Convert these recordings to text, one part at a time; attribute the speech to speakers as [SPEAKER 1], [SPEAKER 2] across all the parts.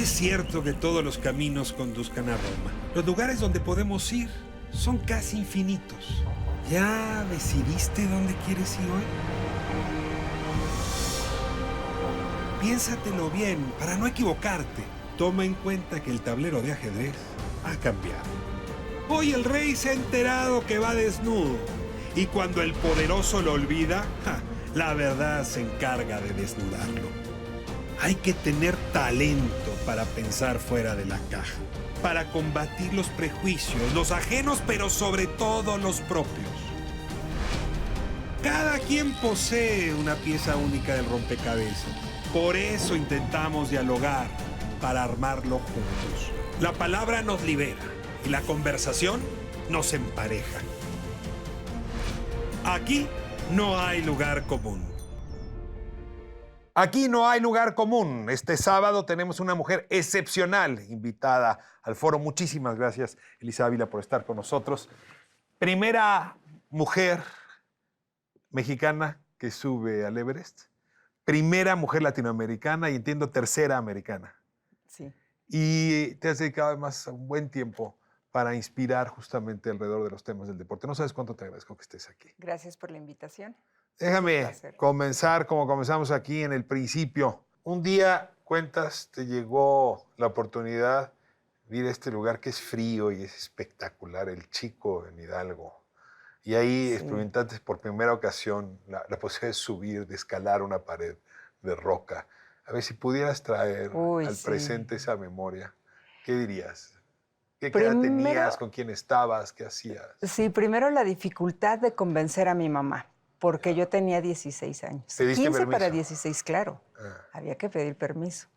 [SPEAKER 1] es cierto que todos los caminos conduzcan a Roma. Los lugares donde podemos ir son casi infinitos. ¿Ya decidiste dónde quieres ir hoy? Piénsatelo bien para no equivocarte. Toma en cuenta que el tablero de ajedrez ha cambiado. Hoy el rey se ha enterado que va desnudo. Y cuando el poderoso lo olvida, la verdad se encarga de desnudarlo. Hay que tener talento para pensar fuera de la caja, para combatir los prejuicios, los ajenos, pero sobre todo los propios. Cada quien posee una pieza única del rompecabezas. Por eso intentamos dialogar, para armarlo juntos. La palabra nos libera y la conversación nos empareja. Aquí no hay lugar común. Aquí no hay lugar común. Este sábado tenemos una mujer excepcional invitada al foro. Muchísimas gracias, Elisa Ávila, por estar con nosotros. Primera mujer mexicana que sube al Everest. Primera mujer latinoamericana y entiendo tercera americana.
[SPEAKER 2] Sí.
[SPEAKER 1] Y te has dedicado además un buen tiempo para inspirar justamente alrededor de los temas del deporte. No sabes cuánto te agradezco que estés aquí.
[SPEAKER 2] Gracias por la invitación.
[SPEAKER 1] Déjame comenzar como comenzamos aquí en el principio. Un día, cuentas, te llegó la oportunidad de ir a este lugar que es frío y es espectacular, el Chico en Hidalgo. Y ahí experimentaste por primera ocasión la posibilidad de subir, de escalar una pared de roca. A ver si pudieras traer al presente esa memoria. ¿Qué dirías? ¿Qué edad tenías? ¿Con quién estabas? ¿Qué hacías?
[SPEAKER 2] Sí, primero la dificultad de convencer a mi mamá, porque yo tenía 16 años.
[SPEAKER 1] ¿Pediste
[SPEAKER 2] 15
[SPEAKER 1] permiso?
[SPEAKER 2] para 16, claro. Había que pedir permiso.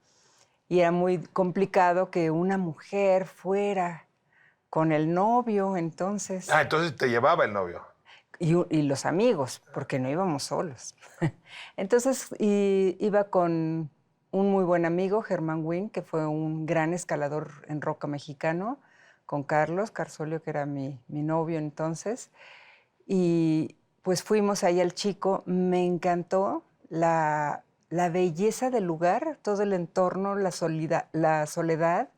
[SPEAKER 2] Y era muy complicado que una mujer fuera con el novio, entonces.
[SPEAKER 1] Entonces te llevaba el novio.
[SPEAKER 2] Y los amigos, porque no íbamos solos. Entonces iba con un muy buen amigo, Germán Wynn, que fue un gran escalador en roca mexicano, con Carlos Carsolio, que era mi novio entonces. Y pues fuimos ahí al Chico. Me encantó la belleza del lugar, todo el entorno, la soledad,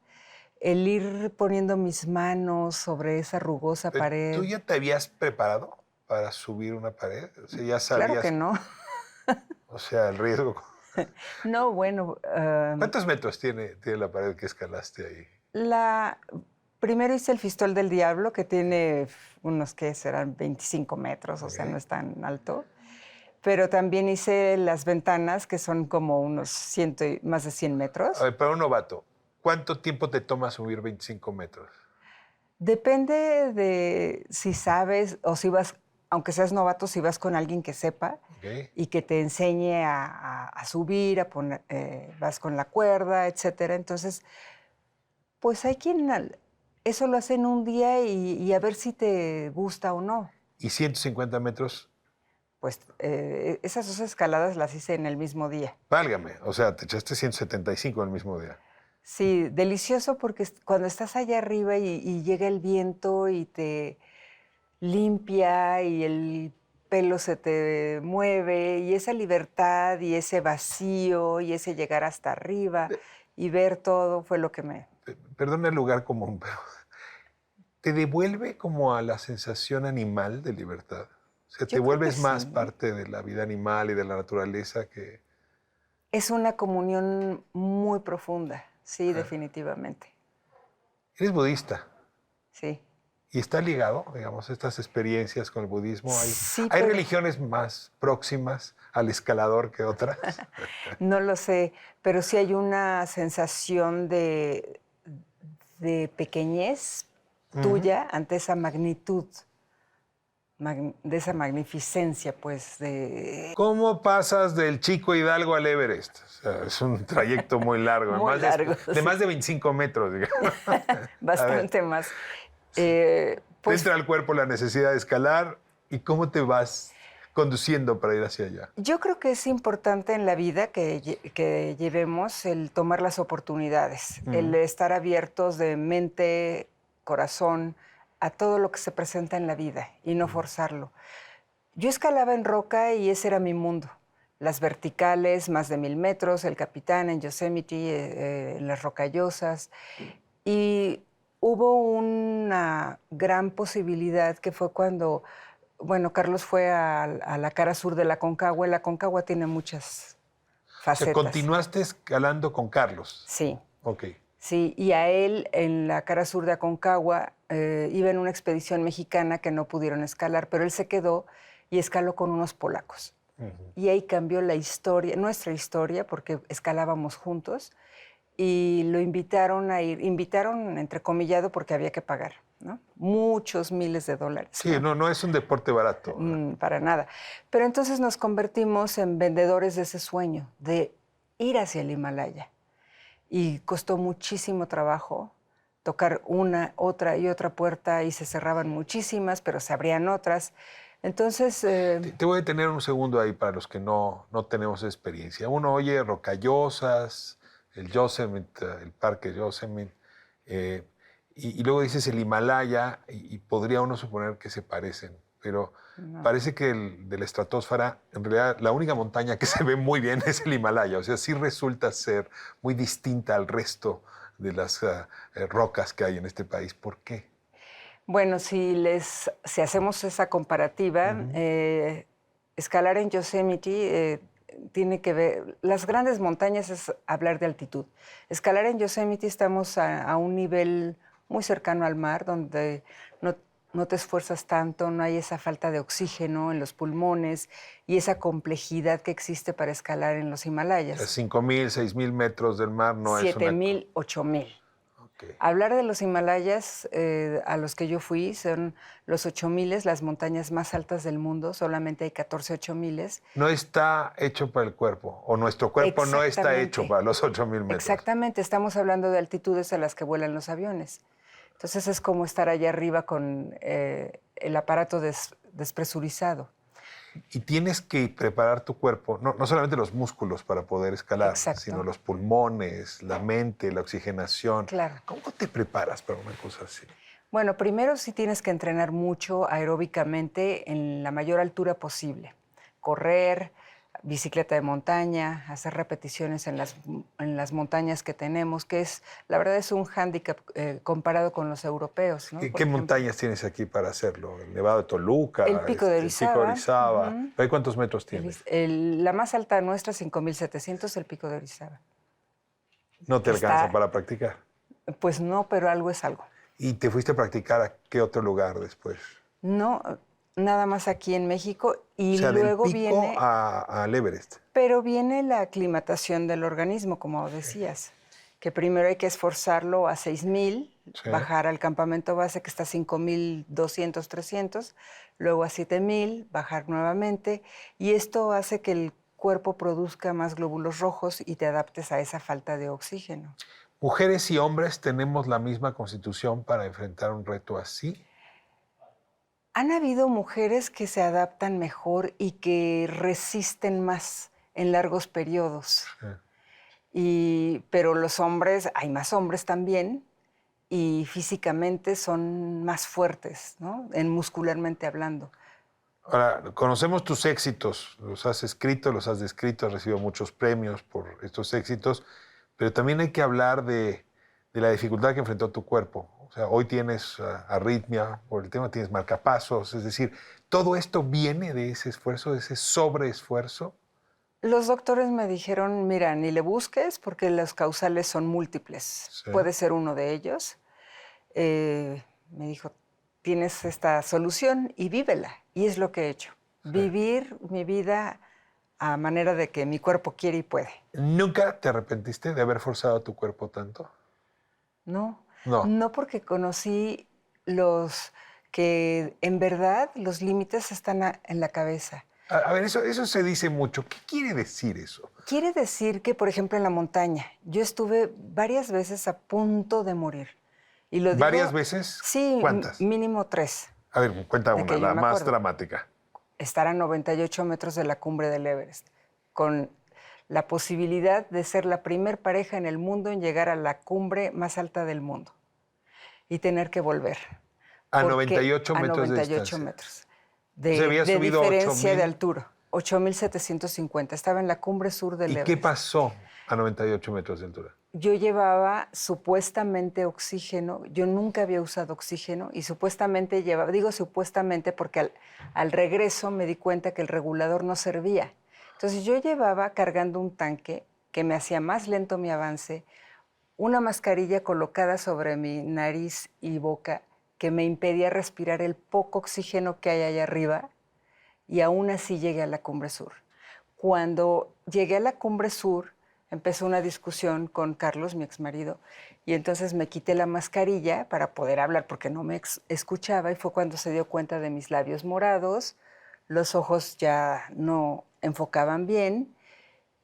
[SPEAKER 2] el ir poniendo mis manos sobre esa rugosa pared.
[SPEAKER 1] ¿Tú ya te habías preparado para subir una pared? O sea, ya sabías.
[SPEAKER 2] Claro que no.
[SPEAKER 1] O sea, el riesgo.
[SPEAKER 2] No, bueno.
[SPEAKER 1] ¿Cuántos metros tiene la pared que escalaste ahí?
[SPEAKER 2] Primero hice el Fistol del Diablo, que tiene unos, ¿qué serán? 25 metros, o sea, no es tan alto. Pero también hice las ventanas, que son como unos más de 100 metros.
[SPEAKER 1] A ver, para un novato, ¿cuánto tiempo te toma subir 25 metros?
[SPEAKER 2] Depende de si sabes o si vas, aunque seas novato, si vas con alguien que sepa y que te enseñe a subir, vas con la cuerda, etcétera. Entonces, pues hay quien eso lo hace en un día y a ver si te gusta o no.
[SPEAKER 1] ¿Y 150 metros?
[SPEAKER 2] Pues esas dos escaladas las hice en el mismo día.
[SPEAKER 1] Válgame, o sea, te echaste 175 en el mismo día.
[SPEAKER 2] Sí, delicioso porque cuando estás allá arriba y llega el viento y te limpia y el pelo se te mueve y esa libertad y ese vacío y ese llegar hasta arriba y ver todo fue lo que me...
[SPEAKER 1] Perdona el lugar común, pero ¿te devuelve como a la sensación animal de libertad? O sea, ¿te vuelves más parte de la vida animal y de la naturaleza que...?
[SPEAKER 2] Es una comunión muy profunda, sí, definitivamente.
[SPEAKER 1] ¿Eres budista?
[SPEAKER 2] Sí.
[SPEAKER 1] ¿Y está ligado, digamos, estas experiencias con el budismo? ¿Hay
[SPEAKER 2] pero...
[SPEAKER 1] religiones más próximas al escalador que otras?
[SPEAKER 2] No lo sé, pero sí hay una sensación de pequeñez tuya ante esa magnitud, de esa magnificencia, pues, de...
[SPEAKER 1] ¿Cómo pasas del Chico Hidalgo al Everest? O sea, es un trayecto muy largo.
[SPEAKER 2] Muy largo.
[SPEAKER 1] De más de 25 metros, digamos.
[SPEAKER 2] Bastante más.
[SPEAKER 1] Pues, entra al cuerpo la necesidad de escalar y ¿cómo te vas conduciendo para ir hacia allá?
[SPEAKER 2] Yo creo que es importante en la vida que llevemos el tomar las oportunidades, el estar abiertos de mente, corazón, a todo lo que se presenta en la vida y no forzarlo. Yo escalaba en roca y ese era mi mundo. las verticales, más de 1000 metros, el Capitán en Yosemite, en las Rocallosas. Y hubo una gran posibilidad que fue cuando, bueno, Carlos fue a la cara sur de la Aconcagua. La Aconcagua tiene muchas
[SPEAKER 1] O sea,
[SPEAKER 2] facetas.
[SPEAKER 1] continuaste escalando con Carlos.
[SPEAKER 2] Sí.
[SPEAKER 1] Ok.
[SPEAKER 2] Sí, y a él en la cara sur de Aconcagua iba en una expedición mexicana que no pudieron escalar, pero él se quedó y escaló con unos polacos. Y ahí cambió la historia, nuestra historia, porque escalábamos juntos y lo invitaron a ir, invitaron entrecomillado porque había que pagar, ¿no? Muchos miles de dólares.
[SPEAKER 1] Sí, no es un deporte barato.
[SPEAKER 2] Para nada. Pero entonces nos convertimos en vendedores de ese sueño, de ir hacia el Himalaya. Y costó muchísimo trabajo tocar una, otra y otra puerta y se cerraban muchísimas, pero se abrían otras. Entonces...
[SPEAKER 1] Te voy a detener un segundo ahí para los que no tenemos experiencia. Uno oye Rocallosas, el Yosemite, el Parque Yosemite, y luego dices el Himalaya y podría uno suponer que se parecen, pero parece que de la estratosfera, en realidad la única montaña que se ve muy bien es el Himalaya. O sea, sí resulta ser muy distinta al resto de las rocas que hay en este país. ¿Por qué?
[SPEAKER 2] Bueno, si hacemos esa comparativa, escalar en Yosemite tiene que ver, las grandes montañas es hablar de altitud. Escalar en Yosemite estamos a un nivel muy cercano al mar, donde no te esfuerzas tanto, no hay esa falta de oxígeno en los pulmones y esa complejidad que existe para escalar en los Himalayas.
[SPEAKER 1] 5,000, 6,000 metros del mar no es una...
[SPEAKER 2] 7,000, 8,000.
[SPEAKER 1] Okay.
[SPEAKER 2] Hablar de los Himalayas, a los que yo fui, son los 8,000, las montañas más altas del mundo. Solamente hay 14 8,000.
[SPEAKER 1] No está hecho para el cuerpo, o nuestro cuerpo no está hecho para los 8,000 metros.
[SPEAKER 2] Exactamente, estamos hablando de altitudes a las que vuelan los aviones. Entonces es como estar allá arriba con el aparato despresurizado.
[SPEAKER 1] Y tienes que preparar tu cuerpo, no solamente los músculos para poder escalar,
[SPEAKER 2] Exacto.
[SPEAKER 1] sino los pulmones, la mente, la oxigenación.
[SPEAKER 2] Claro.
[SPEAKER 1] ¿Cómo te preparas para una cosa así?
[SPEAKER 2] Bueno, primero sí tienes que entrenar mucho aeróbicamente en la mayor altura posible. Correr, bicicleta de montaña, hacer repeticiones en las montañas que tenemos, que la verdad es un hándicap comparado con los europeos, ¿no?
[SPEAKER 1] ¿Qué montañas tienes aquí para hacerlo? El Nevado de Toluca,
[SPEAKER 2] el Pico de Orizaba.
[SPEAKER 1] El Pico de Orizaba. ¿Ahí cuántos metros tienes?
[SPEAKER 2] La más alta nuestra, 5,700, el Pico de Orizaba.
[SPEAKER 1] ¿No te alcanza para practicar?
[SPEAKER 2] Pues no, pero algo es algo.
[SPEAKER 1] ¿Y te fuiste a practicar a qué otro lugar después?
[SPEAKER 2] No, nada más aquí en México y
[SPEAKER 1] o sea,
[SPEAKER 2] luego
[SPEAKER 1] del Pico
[SPEAKER 2] viene
[SPEAKER 1] al Everest.
[SPEAKER 2] Pero viene la aclimatación del organismo, como decías, que primero hay que esforzarlo a 6,000, bajar al campamento base que está a 5,200, 300, luego a 7,000, bajar nuevamente, y esto hace que el cuerpo produzca más glóbulos rojos y te adaptes a esa falta de oxígeno.
[SPEAKER 1] ¿Mujeres y hombres tenemos la misma constitución para enfrentar un reto así?
[SPEAKER 2] Han habido mujeres que se adaptan mejor y que resisten más en largos periodos. Pero los hombres, hay más hombres también, y físicamente son más fuertes, ¿no? Muscularmente hablando.
[SPEAKER 1] Ahora, conocemos tus éxitos, los has escrito, los has descrito, has recibido muchos premios por estos éxitos, pero también hay que hablar de la dificultad que enfrentó tu cuerpo. O sea, hoy tienes arritmia, por el tema tienes marcapasos, es decir, ¿todo esto viene de ese esfuerzo, de ese sobreesfuerzo?
[SPEAKER 2] Los doctores me dijeron, mira, ni le busques porque los causales son múltiples. Sí. Puede ser uno de ellos. Me dijo, tienes esta solución y vívela. Y es lo que he hecho. Sí. Vivir mi vida a manera de que mi cuerpo quiere y puede.
[SPEAKER 1] ¿Nunca te arrepentiste de haber forzado a tu cuerpo tanto?
[SPEAKER 2] No. No porque conocí que en verdad los límites están en la cabeza.
[SPEAKER 1] A ver, eso se dice mucho. ¿Qué quiere decir eso?
[SPEAKER 2] Quiere decir que, por ejemplo, en la montaña, yo estuve varias veces a punto de morir. Y lo
[SPEAKER 1] ¿Varias veces?
[SPEAKER 2] Sí,
[SPEAKER 1] ¿cuántas?
[SPEAKER 2] Mínimo 3.
[SPEAKER 1] A ver, cuenta una, la más dramática.
[SPEAKER 2] Estar a 98 metros de la cumbre del Everest, con la posibilidad de ser la primer pareja en el mundo en llegar a la cumbre más alta del mundo y tener que volver.
[SPEAKER 1] A 98 metros de distancia.
[SPEAKER 2] 98 metros.
[SPEAKER 1] Se había subido
[SPEAKER 2] diferencia
[SPEAKER 1] 8,000.
[SPEAKER 2] de altura. 8,750. Estaba en la cumbre sur del
[SPEAKER 1] ¿Y
[SPEAKER 2] Everest.
[SPEAKER 1] qué pasó a 98 metros de altura?
[SPEAKER 2] Yo llevaba supuestamente oxígeno. Yo nunca había usado oxígeno y supuestamente llevaba, digo supuestamente porque al regreso me di cuenta que el regulador no servía. Entonces yo llevaba cargando un tanque que me hacía más lento mi avance, una mascarilla colocada sobre mi nariz y boca que me impedía respirar el poco oxígeno que hay allá arriba, y aún así llegué a la Cumbre Sur. Cuando llegué a la Cumbre Sur, empezó una discusión con Carlos, mi exmarido, y entonces me quité la mascarilla para poder hablar porque no me escuchaba, y fue cuando se dio cuenta de mis labios morados, los ojos ya no enfocaban bien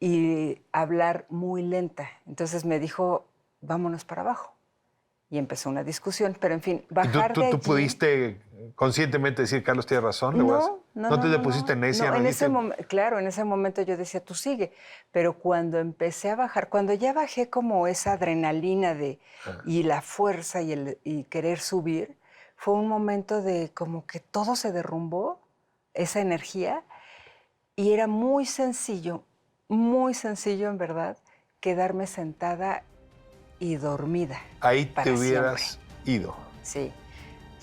[SPEAKER 2] y hablar muy lenta. Entonces me dijo, vámonos para abajo. Y empezó una discusión, pero en fin, bajar
[SPEAKER 1] ¿Y tú
[SPEAKER 2] de allí...
[SPEAKER 1] pudiste conscientemente decir, Carlos tiene razón? ¿No te le pusiste necia?
[SPEAKER 2] No,
[SPEAKER 1] dijiste...
[SPEAKER 2] claro, en ese momento yo decía, tú sigue. Pero cuando empecé a bajar, cuando ya bajé como esa adrenalina y la fuerza y querer subir, fue un momento de como que todo se derrumbó, esa energía, y era muy sencillo en verdad, quedarme sentada y dormida.
[SPEAKER 1] Ahí
[SPEAKER 2] para
[SPEAKER 1] te hubieras
[SPEAKER 2] siempre.
[SPEAKER 1] ido.
[SPEAKER 2] Sí,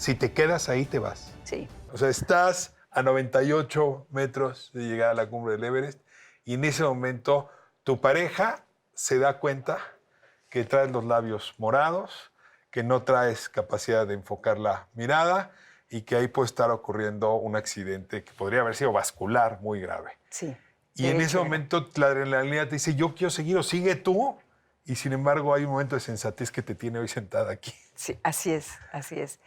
[SPEAKER 1] Si te quedas ahí, te vas.
[SPEAKER 2] sí.
[SPEAKER 1] O sea, estás a 98 metros de llegar a la cumbre del Everest y en ese momento tu pareja se da cuenta que traes los labios morados, que no traes capacidad de enfocar la mirada y que ahí puede estar ocurriendo un accidente que podría haber sido vascular muy grave.
[SPEAKER 2] Sí.
[SPEAKER 1] Y en ese momento la adrenalina te dice, yo quiero seguir o sigue tú. Y sin embargo hay un momento de sensatez que te tiene hoy sentada aquí.
[SPEAKER 2] Sí, así es, así es.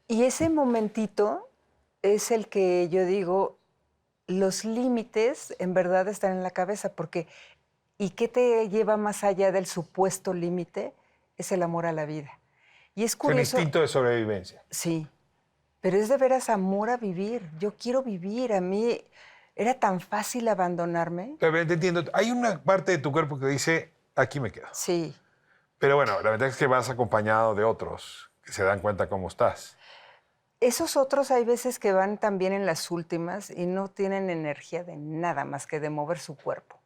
[SPEAKER 2] Y ese momentito es el que yo digo, los límites en verdad están en la cabeza, porque ¿y qué te lleva más allá del supuesto límite? Es el amor a la vida. Y es curioso...
[SPEAKER 1] Es un instinto de sobrevivencia.
[SPEAKER 2] Sí, pero es de veras amor a vivir. Yo quiero vivir. A mí era tan fácil abandonarme.
[SPEAKER 1] Pero te entiendo, hay una parte de tu cuerpo que dice, aquí me quedo.
[SPEAKER 2] Sí.
[SPEAKER 1] Pero bueno, la verdad es que vas acompañado de otros que se dan cuenta cómo estás.
[SPEAKER 2] Esos otros hay veces que van también en las últimas y no tienen energía de nada más que de mover su cuerpo.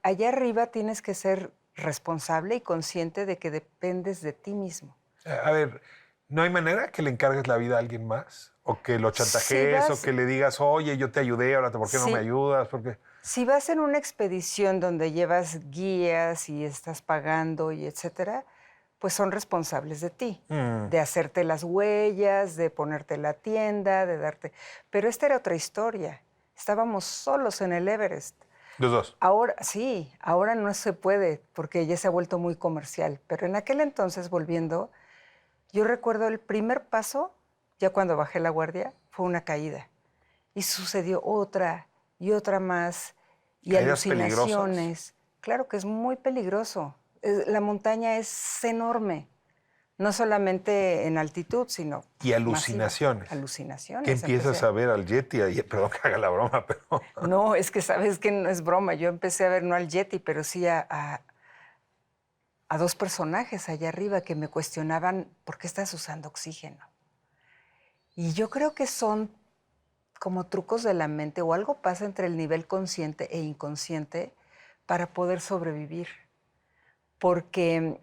[SPEAKER 2] Allá arriba tienes que ser responsable y consciente de que dependes de ti mismo.
[SPEAKER 1] A ver, ¿no hay manera que le encargues la vida a alguien más? ¿O que lo chantajees? ¿O que le digas, oye, yo te ayudé, ahora por qué no me ayudas? ¿Por qué?
[SPEAKER 2] Si vas en una expedición donde llevas guías y estás pagando y etcétera, pues son responsables de ti, de hacerte las huellas, de ponerte la tienda, de darte... Pero esta era otra historia. Estábamos solos en el Everest.
[SPEAKER 1] Los dos.
[SPEAKER 2] Ahora, sí, ahora no se puede porque ya se ha vuelto muy comercial. Pero en aquel entonces, volviendo, yo recuerdo el primer paso, ya cuando bajé la guardia, fue una caída. Y sucedió otra y otra más. Y
[SPEAKER 1] ¿Caídas
[SPEAKER 2] alucinaciones.
[SPEAKER 1] peligrosas?
[SPEAKER 2] Claro que es muy peligroso. La montaña es enorme. No solamente en altitud, sino...
[SPEAKER 1] Y alucinaciones.
[SPEAKER 2] Masiva. Alucinaciones.
[SPEAKER 1] ¿Qué empiezas a ver al Yeti? Perdón que haga la broma, pero...
[SPEAKER 2] No, es que sabes que no es broma. Yo empecé a ver no al Yeti, pero sí a dos personajes allá arriba que me cuestionaban por qué estás usando oxígeno. Y yo creo que son como trucos de la mente o algo pasa entre el nivel consciente e inconsciente para poder sobrevivir. Porque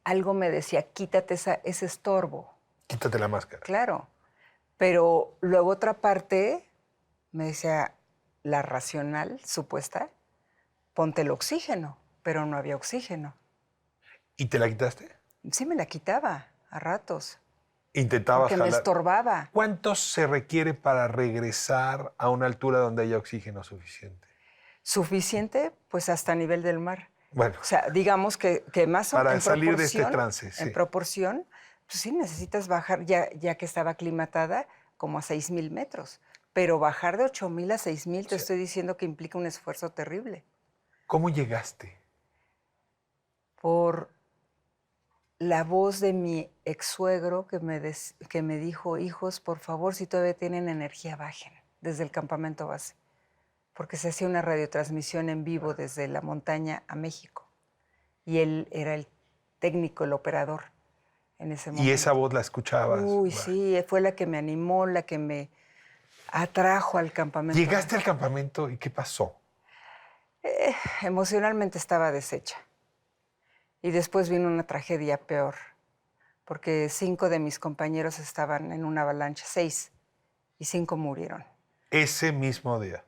[SPEAKER 2] algo me decía, quítate ese estorbo.
[SPEAKER 1] Quítate la máscara.
[SPEAKER 2] Claro. Pero luego otra parte me decía, la racional, supuesta, ponte el oxígeno, pero no había oxígeno.
[SPEAKER 1] ¿Y te la quitaste?
[SPEAKER 2] Sí me la quitaba a ratos.
[SPEAKER 1] Intentabas
[SPEAKER 2] porque
[SPEAKER 1] jalar.
[SPEAKER 2] me estorbaba.
[SPEAKER 1] ¿Cuánto se requiere para regresar a una altura donde haya oxígeno suficiente?
[SPEAKER 2] Suficiente, pues hasta nivel del mar.
[SPEAKER 1] Bueno.
[SPEAKER 2] O sea, digamos que más o menos.
[SPEAKER 1] Para salir de este trance, sí.
[SPEAKER 2] En proporción, pues sí necesitas bajar, ya que estaba aclimatada, como a 6,000 metros. Pero bajar de 8,000 a 6,000, te estoy diciendo que implica un esfuerzo terrible.
[SPEAKER 1] ¿Cómo llegaste?
[SPEAKER 2] Por la voz de mi ex-suegro que me dijo, hijos, por favor, si todavía tienen energía, bajen desde el campamento base. Porque se hacía una radiotransmisión en vivo desde la montaña a México. Y él era el técnico, el operador en ese momento.
[SPEAKER 1] ¿Y esa voz la escuchabas?
[SPEAKER 2] Uy, sí, fue la que me animó, la que me atrajo al campamento.
[SPEAKER 1] Llegaste al campamento y ¿qué pasó?
[SPEAKER 2] Emocionalmente estaba deshecha. Y después vino una tragedia peor, porque 5 de mis compañeros estaban en una avalancha, 6, y 5 murieron.
[SPEAKER 1] Ese mismo día.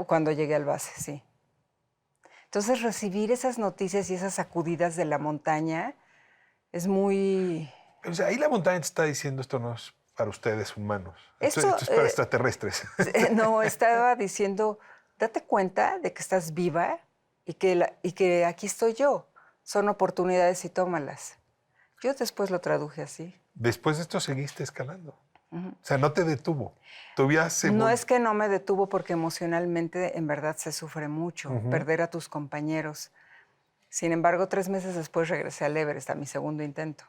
[SPEAKER 2] Cuando llegué al base, sí. Entonces recibir esas noticias y esas sacudidas de la montaña es muy...
[SPEAKER 1] O sea, ahí la montaña te está diciendo esto no es para ustedes humanos.
[SPEAKER 2] Esto
[SPEAKER 1] Es para extraterrestres.
[SPEAKER 2] No, estaba diciendo, date cuenta de que estás viva y que aquí estoy yo. Son oportunidades y tómalas. Yo después lo traduje así.
[SPEAKER 1] Después de esto seguiste escalando. O sea, no te detuvo. Tu vida se
[SPEAKER 2] No es que no me detuvo porque emocionalmente en verdad se sufre mucho, perder a tus compañeros. Sin embargo, 3 meses después regresé al Everest, a mi segundo intento,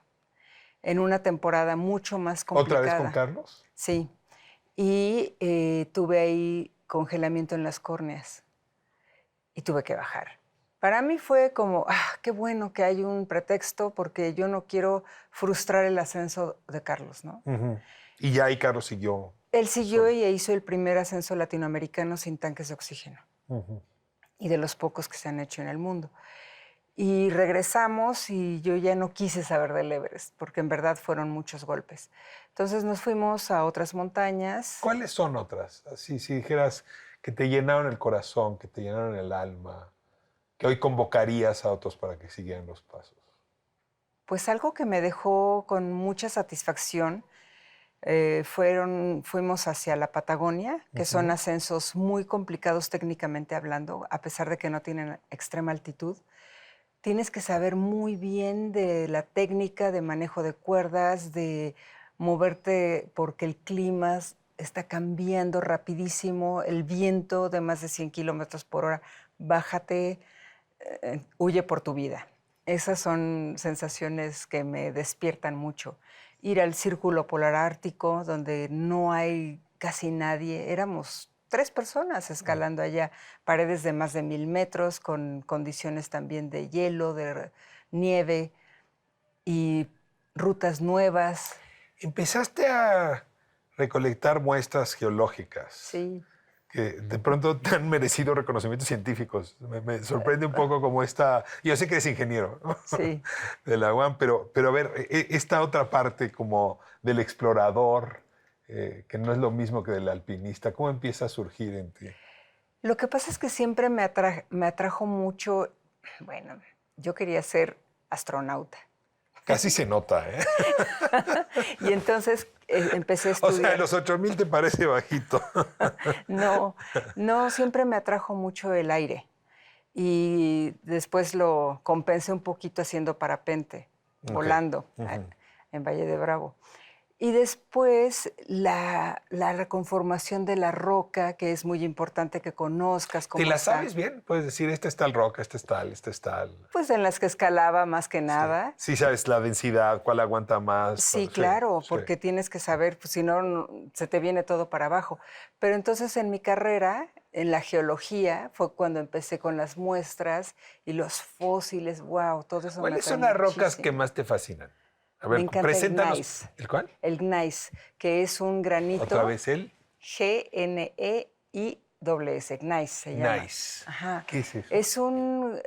[SPEAKER 2] en una temporada mucho más complicada.
[SPEAKER 1] ¿Otra vez con Carlos?
[SPEAKER 2] Sí. Y tuve ahí congelamiento en las córneas y tuve que bajar. Para mí fue como, qué bueno que hay un pretexto porque yo no quiero frustrar el ascenso de Carlos, ¿no?
[SPEAKER 1] Y ya ahí Carlos siguió.
[SPEAKER 2] Él siguió y hizo el primer ascenso latinoamericano sin tanques de oxígeno. Y de los pocos que se han hecho en el mundo. Y regresamos y yo ya no quise saber del Everest, porque en verdad fueron muchos golpes. Entonces nos fuimos a otras montañas.
[SPEAKER 1] ¿Cuáles son otras? Así, si dijeras que te llenaron el corazón, que te llenaron el alma, que hoy convocarías a otros para que siguieran los pasos.
[SPEAKER 2] Pues algo que me dejó con mucha satisfacción fuimos hacia la Patagonia, que son ascensos muy complicados técnicamente hablando, a pesar de que no tienen extrema altitud. Tienes que saber muy bien de la técnica de manejo de cuerdas, de moverte porque el clima está cambiando rapidísimo, el viento de más de 100 kilómetros por hora. Bájate, huye por tu vida. Esas son sensaciones que me despiertan mucho. Ir al Círculo Polar Ártico, donde no hay casi nadie. Éramos 3 personas escalando allá, paredes de más de 1000 metros, con condiciones también de hielo, de nieve y rutas nuevas.
[SPEAKER 1] Empezaste a recolectar muestras geológicas.
[SPEAKER 2] Sí.
[SPEAKER 1] Que de pronto te han merecido reconocimientos científicos. Me sorprende un poco como esta... Yo sé que eres ingeniero, ¿no?
[SPEAKER 2] Sí.
[SPEAKER 1] De la UAM, pero a ver, esta otra parte como del explorador, que no es lo mismo que del alpinista, ¿cómo empieza a surgir en ti?
[SPEAKER 2] Lo que pasa es que siempre me atrajo mucho... Bueno, yo quería ser astronauta.
[SPEAKER 1] Casi se nota, ¿eh?
[SPEAKER 2] Y entonces empecé a estudiar.
[SPEAKER 1] O sea, los 8000 te parece bajito.
[SPEAKER 2] No, siempre me atrajo mucho el aire. Y después lo compensé un poquito haciendo parapente, volando en Valle de Bravo. Y después la reconformación de la roca, que es muy importante que conozcas cómo
[SPEAKER 1] ¿Te la
[SPEAKER 2] está.
[SPEAKER 1] sabes bien? Puedes decir, esta es tal roca, esta es tal, esta es tal.
[SPEAKER 2] Pues en las que escalaba más que nada.
[SPEAKER 1] Sí, sabes la densidad, cuál aguanta más.
[SPEAKER 2] Sí, claro, porque tienes que saber, pues si no, se te viene todo para abajo. Pero entonces en mi carrera, en la geología, fue cuando empecé con las muestras y los fósiles, wow, todo eso.
[SPEAKER 1] ¿Cuáles son las rocas que más te fascinan? A ver,
[SPEAKER 2] me encanta
[SPEAKER 1] preséntanos.
[SPEAKER 2] el gneiss.
[SPEAKER 1] ¿El cuál?
[SPEAKER 2] El gneiss, que es un granito.
[SPEAKER 1] ¿Otra vez él?
[SPEAKER 2] G-N-E-I-S, gneiss se llama.
[SPEAKER 1] Gneiss.
[SPEAKER 2] Ajá.
[SPEAKER 1] ¿Qué es eso?
[SPEAKER 2] Es un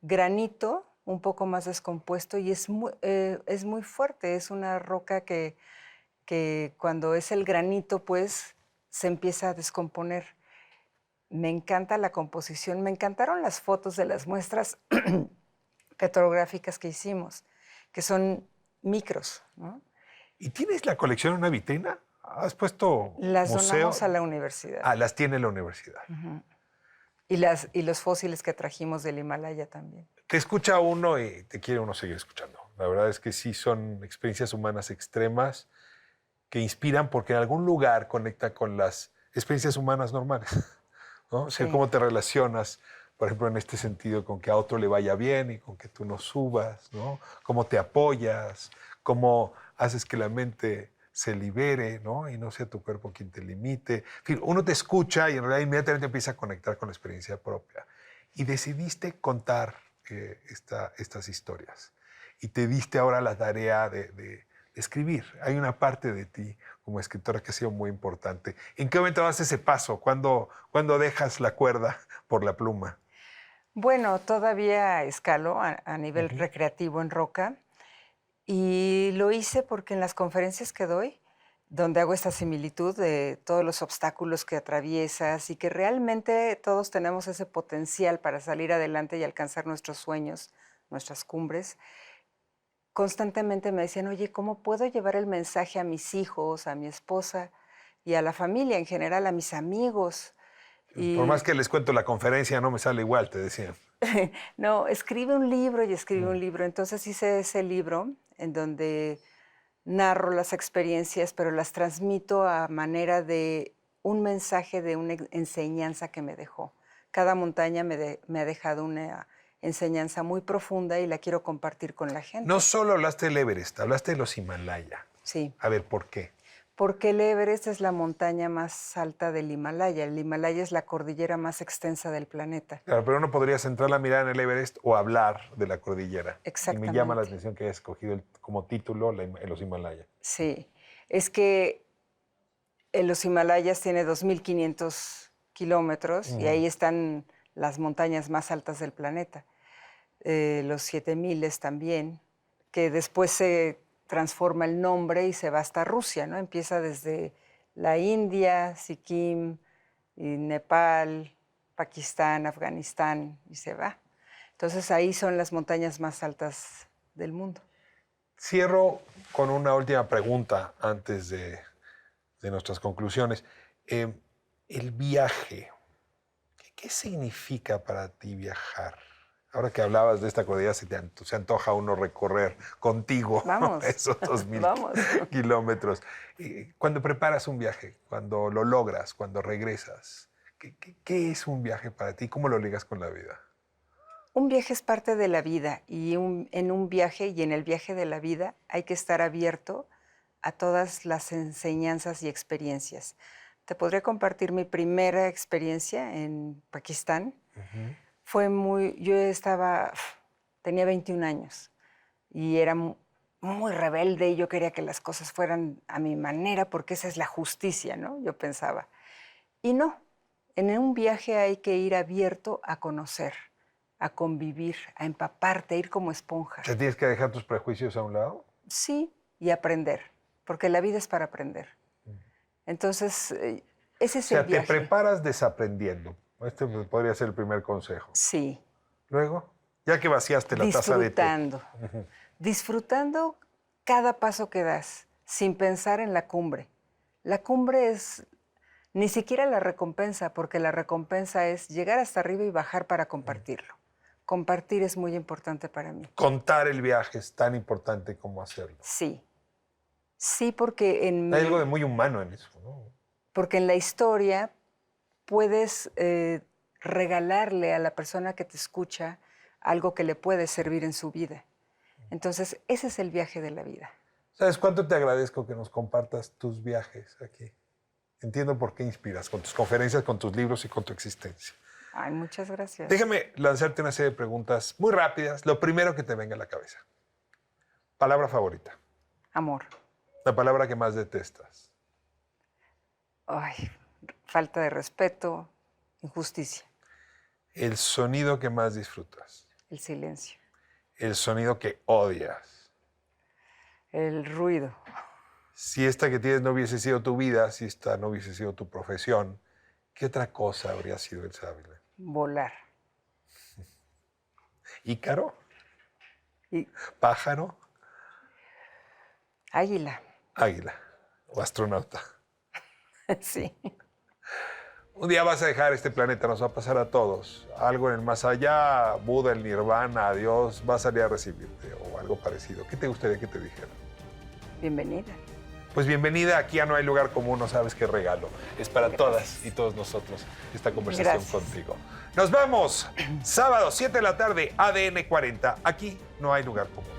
[SPEAKER 2] granito un poco más descompuesto y es muy fuerte. Es una roca que cuando es el granito, pues, se empieza a descomponer. Me encanta la composición. Me encantaron las fotos de las muestras petrográficas que hicimos, que son micros, ¿no?
[SPEAKER 1] ¿Y tienes la colección en una vitrina? ¿Has puesto
[SPEAKER 2] Las
[SPEAKER 1] museo?
[SPEAKER 2] donamos a la universidad.
[SPEAKER 1] Ah, las tiene la universidad.
[SPEAKER 2] Y los fósiles que trajimos del Himalaya también.
[SPEAKER 1] Te escucha uno y te quiere uno seguir escuchando. La verdad es que sí son experiencias humanas extremas que inspiran porque en algún lugar conecta con las experiencias humanas normales, ¿no? O sea,
[SPEAKER 2] Sí.
[SPEAKER 1] cómo te relacionas, por ejemplo, en este sentido, con que a otro le vaya bien y con que tú no subas, ¿no? Cómo te apoyas, cómo haces que la mente se libere, ¿no? Y no sea tu cuerpo quien te limite. En fin, uno te escucha y en realidad inmediatamente empieza a conectar con la experiencia propia. Y decidiste contar estas historias. Y te diste ahora la tarea de escribir. Hay una parte de ti como escritora que ha sido muy importante. ¿En qué momento das ese paso? ¿Cuándo dejas la cuerda por la pluma?
[SPEAKER 2] Bueno, todavía escalo a nivel recreativo en roca y lo hice porque en las conferencias que doy, donde hago esta similitud de todos los obstáculos que atraviesas y que realmente todos tenemos ese potencial para salir adelante y alcanzar nuestros sueños, nuestras cumbres, constantemente me decían, oye, ¿cómo puedo llevar el mensaje a mis hijos, a mi esposa y a la familia en general, a mis amigos?
[SPEAKER 1] Por más que les cuento la conferencia, no me sale igual, te decían.
[SPEAKER 2] No, escribe un libro y escribe un libro. Entonces hice ese libro en donde narro las experiencias, pero las transmito a manera de un mensaje de una enseñanza que me dejó. Cada montaña me ha dejado una enseñanza muy profunda y la quiero compartir con la gente.
[SPEAKER 1] No solo hablaste del Everest, hablaste de los Himalaya.
[SPEAKER 2] Sí.
[SPEAKER 1] A ver, ¿por qué?
[SPEAKER 2] Porque el Everest es la montaña más alta del Himalaya. El Himalaya es la cordillera más extensa del planeta.
[SPEAKER 1] Claro, pero uno podría centrar la mirada en el Everest o hablar de la cordillera.
[SPEAKER 2] Exactamente.
[SPEAKER 1] Y me llama la atención que hayas escogido como título los Himalaya.
[SPEAKER 2] Sí, es que en los Himalayas tiene 2.500 kilómetros y ahí están las montañas más altas del planeta. Los 7.000 también, que después se transforma el nombre y se va hasta Rusia, ¿no? Empieza desde la India, Sikkim, y Nepal, Pakistán, Afganistán y se va. Entonces ahí son las montañas más altas del mundo.
[SPEAKER 1] Cierro con una última pregunta antes de nuestras conclusiones. El viaje, ¿qué significa para ti viajar? Ahora que hablabas de esta cordillera, se antoja uno recorrer contigo esos 2.000 kilómetros. Cuando preparas un viaje, cuando lo logras, cuando regresas, ¿qué es un viaje para ti? ¿Cómo lo ligas con la vida?
[SPEAKER 2] Un viaje es parte de la vida y en un viaje y en el viaje de la vida hay que estar abierto a todas las enseñanzas y experiencias. Te podría compartir mi primera experiencia en Pakistán. Yo tenía 21 años y era muy rebelde y yo quería que las cosas fueran a mi manera porque esa es la justicia, ¿no? Yo pensaba. Y no, en un viaje hay que ir abierto a conocer, a convivir, a empaparte, a ir como esponja.
[SPEAKER 1] ¿Te tienes que dejar tus prejuicios a un lado?
[SPEAKER 2] Sí, y aprender, porque la vida es para aprender. Entonces, ese es el viaje.
[SPEAKER 1] O sea, te preparas desaprendiendo. Este podría ser el primer consejo.
[SPEAKER 2] Sí.
[SPEAKER 1] Luego, ya que vaciaste la taza de té.
[SPEAKER 2] Disfrutando cada paso que das, sin pensar en la cumbre. La cumbre es ni siquiera la recompensa, porque la recompensa es llegar hasta arriba y bajar para compartirlo. Compartir es muy importante para mí.
[SPEAKER 1] Contar el viaje es tan importante como hacerlo.
[SPEAKER 2] Sí. Sí, porque
[SPEAKER 1] hay algo de muy humano en eso, ¿no?
[SPEAKER 2] Porque en la historia puedes regalarle a la persona que te escucha algo que le puede servir en su vida. Entonces, ese es el viaje de la vida.
[SPEAKER 1] ¿Sabes cuánto te agradezco que nos compartas tus viajes aquí? Entiendo por qué inspiras, con tus conferencias, con tus libros y con tu existencia.
[SPEAKER 2] Ay, muchas gracias.
[SPEAKER 1] Déjame lanzarte una serie de preguntas muy rápidas. Lo primero que te venga a la cabeza. Palabra favorita.
[SPEAKER 2] Amor.
[SPEAKER 1] La palabra que más detestas.
[SPEAKER 2] Ay, falta de respeto, injusticia.
[SPEAKER 1] El sonido que más disfrutas.
[SPEAKER 2] El silencio.
[SPEAKER 1] El sonido que odias.
[SPEAKER 2] El ruido.
[SPEAKER 1] Si esta que tienes no hubiese sido tu vida, si esta no hubiese sido tu profesión, ¿qué otra cosa habría sido el Ávila?
[SPEAKER 2] Volar.
[SPEAKER 1] ¿Ícaro? ¿Pájaro?
[SPEAKER 2] Águila.
[SPEAKER 1] Águila. ¿O astronauta?
[SPEAKER 2] Sí.
[SPEAKER 1] Un día vas a dejar este planeta, nos va a pasar a todos. Algo en el más allá, Buda, el Nirvana, Dios, va a salir a recibirte o algo parecido. ¿Qué te gustaría que te dijera?
[SPEAKER 2] Bienvenida.
[SPEAKER 1] Pues bienvenida, aquí ya no hay lugar común, no sabes qué regalo. Es para todas y todos nosotros esta conversación contigo. Nos vemos sábado 7 de la tarde, ADN 40. Aquí no hay lugar común.